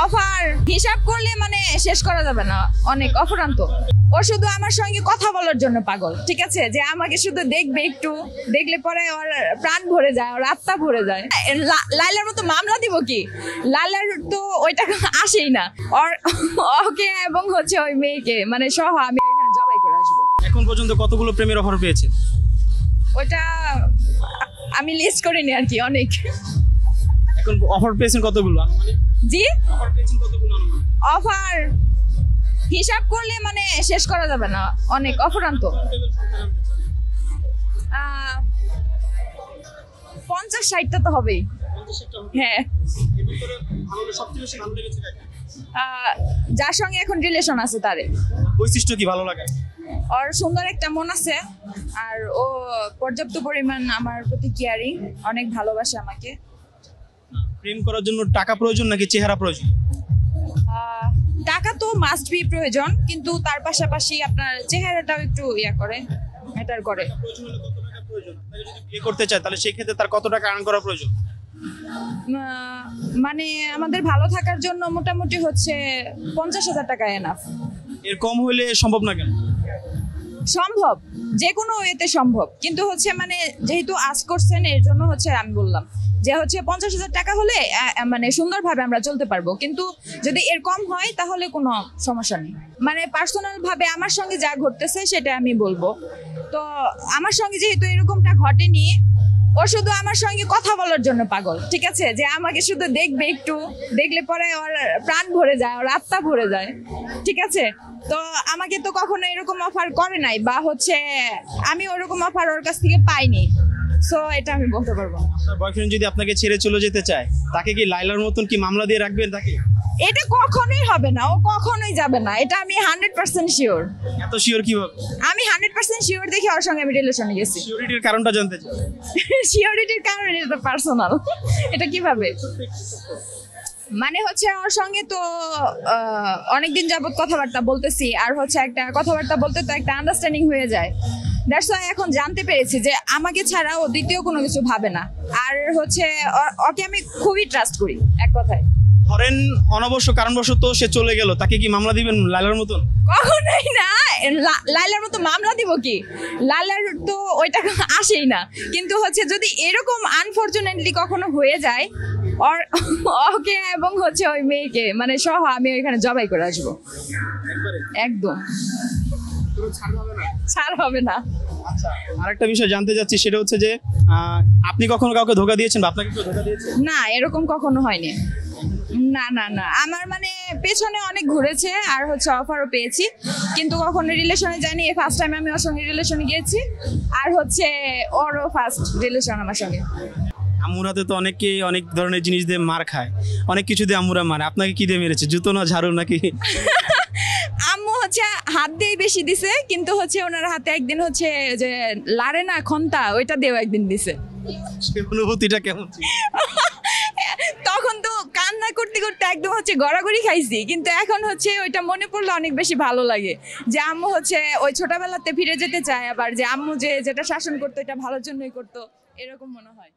Offer হিসাব করলে মানে শেষ করা যাবে না, অনেক অফুরন্ত। ও শুধু আমার সঙ্গে কথা বলার জন্য পাগল, ঠিক আছে, যে আমাকে শুধু দেখবে, একটু দেখলে পরে ওর প্রাণ ভরে যায়, ওর আত্মা ভরে যায়। লাইলার মতো মামলা দিব কি, লাইলার তো ওইটা আসেই না। ওকে এবং হচ্ছে ওই মেয়েকে মানে সহ আমি এখানে জবাই করে আসবো। এখন পর্যন্ত কতগুলো প্রেমের অফার পেয়েছে? ওইটা আমি লিস্ট করিনি আর কি, অনেক। এখন অফার পেয়েছেন কতগুলো? জি, অফার পেয়েছেন কতগুলো? অফার হিসাব করলে মানে শেষ করা যাবে না, অনেক অফুরন্ত। 50-60টা তো হবেই। হ্যাঁ, যার সঙ্গে এখন রিলেশন আছে তারে। বৈশিষ্ট্য কি ভালো লাগে? ওর সুন্দর একটা মন আছে, আর ও পর্যাপ্ত পরিমাণ আমার প্রতি কেয়ারিং, অনেক ভালোবাসে আমাকে। প্রেম করার জন্য টাকা প্রয়োজন নাকি চেহারা প্রয়োজন? টাকা তো মাস্ট বি প্রয়োজন, কিন্তু তার পাশাপাশি আপনার চেহারাটাও একটু ম্যাটার করে। প্রয়োজন হলে কত টাকা প্রয়োজন? আপনাকে যদি বিয়ে করতে চায় তাহলে সেই ক্ষেত্রে তার কত টাকা আর্ন করা প্রয়োজন? মানে আমাদের ভালো থাকার জন্য মোটামুটি হচ্ছে 50,000 টাকা এনাফ। এর কম হলে সম্ভব না কেন? সম্ভব, যে কোনো ওয়েতে সম্ভব, কিন্তু হচ্ছে মানে যেহেতু আজ করছেন এর জন্য হচ্ছে আমি বললাম যে হচ্ছে 50,000 টাকা হলে মানে সুন্দরভাবে আমরা চলতে পারবো, কিন্তু যদি এর কম হয় তাহলে কোনো সমস্যা নেই। মানে পার্সোনাল ভাবে আমার সঙ্গে যা ঘটতেছে সেটা আমি বলবো। তো আমার সঙ্গে যেহেতু এরকমটা ঘটেনি, ও শুধু আমার সঙ্গে কথা বলার জন্য পাগল, ঠিক আছে, যে আমাকে শুধু দেখবে, একটু দেখলে পরে ওর প্রাণ ভরে যায়, ওর আত্মা ভরে যায়, ঠিক আছে। তো আমাকে তো কখনো এরকম অফার করে নাই, বা হচ্ছে আমি ওরকম অফার ওর কাছ থেকে পাইনি, সো এটা আমি বলতে পারবো না। আপনার বয়ফ্রেন্ড যদি আপনাকে ছেড়ে চলে যেতে চায়, তাকে কি লাইলার মতন কি মামলা দিয়ে রাখবেন তাকে? এটা কখনোই হবে না, ও কখনোই যাবে না, এটা আমি 100% শিওর। এত শিওর কিভাবে? আমি 100% শিওর দেখি ওর সঙ্গে আমি রিলেশনে গেছি। সিওরিটির কারণটা জানতে চাই। শিওরিটির কারণে এটা পার্সোনাল, এটা কিভাবে মানে হচ্ছে ওর সঙ্গে তো অনেকদিন যাবত কথাবার্তা বলতেছি, আর হচ্ছে একটা কথাবার্তা বলতে তো একটা আন্ডারস্ট্যান্ডিং হয়ে যায়। দ্যাটস ওয়াই এখন জানতে পেরেছি যে আমাকে ছাড়া ও দ্বিতীয় কোনো কিছু ভাবে না, আর হচ্ছে ওকে আমি খুবই ট্রাস্ট করি, এক কথায়। ধরেন অনবশ্য কারণবশত সে চলে গেল, তাকে কি মামলা দিবেন লাইলার মতন? কখনোই না, লাইলার মতো মামলা দিব কি, লাইলার তো ওইটা আসেই না, কিন্তু হচ্ছে যদি এরকম আনফরচুনেটলি কখনো হয়ে যায় ওকে এবং হচ্ছে ওই মেয়েকে মানে সহ আমি ওইখানে জবাই করে আসবো, একদম ছাড় হবে না। আচ্ছা, আরেকটা বিষয় জানতে চাচ্ছি, সেটা হচ্ছে যে আপনি কখনো কাউকে ধোকা দিয়েছেন বা আপনাকে কেউ ধোকা দিয়েছে? না, এরকম কখনো হয়নি। না না না, আমার মানে পেছনে অনেক ঘুরেছে, আর হচ্ছে অফারও পেয়েছি, কিন্তু কখনো রিলেশনে যাইনি। ফার্স্ট টাইম আমি ওর সঙ্গে রিলেশনে গিয়েছি, আর হচ্ছে ওরও ফার্স্ট রিলেশন আমার সঙ্গে। আম্মুর হাতে তো অনেকেই অনেক ধরনের জিনিস দিয়ে মার খায়, অনেক কিছু দিয়ে আম্মুরা মারে, আপনাকে কি দিয়ে মেরেছে? জুতো না ঝাড়ু নাকি? আম্মু হচ্ছে হাত দিয়ে বেশি দিছে, কিন্তু হচ্ছে ওনার হাতে একদিন হচ্ছে যে লারে না খন্তা, ওইটা দিয়েও একদিন দিছে। সেই অনুভূতিটা কেমন ছিল? তখন তো কান্না করতে করতে একদম হচ্ছে গড়াগড়ি খাইছি, কিন্তু এখন হচ্ছে ওইটা মনে পড়লে অনেক বেশি ভালো লাগে যে আম্মু হচ্ছে ওই ছোটবেলাতে ফিরে যেতে চায়, আবার যে আম্মু যেটা শাসন করতো এটা ভালোর জন্যই করতো, এরকম মনে হয়।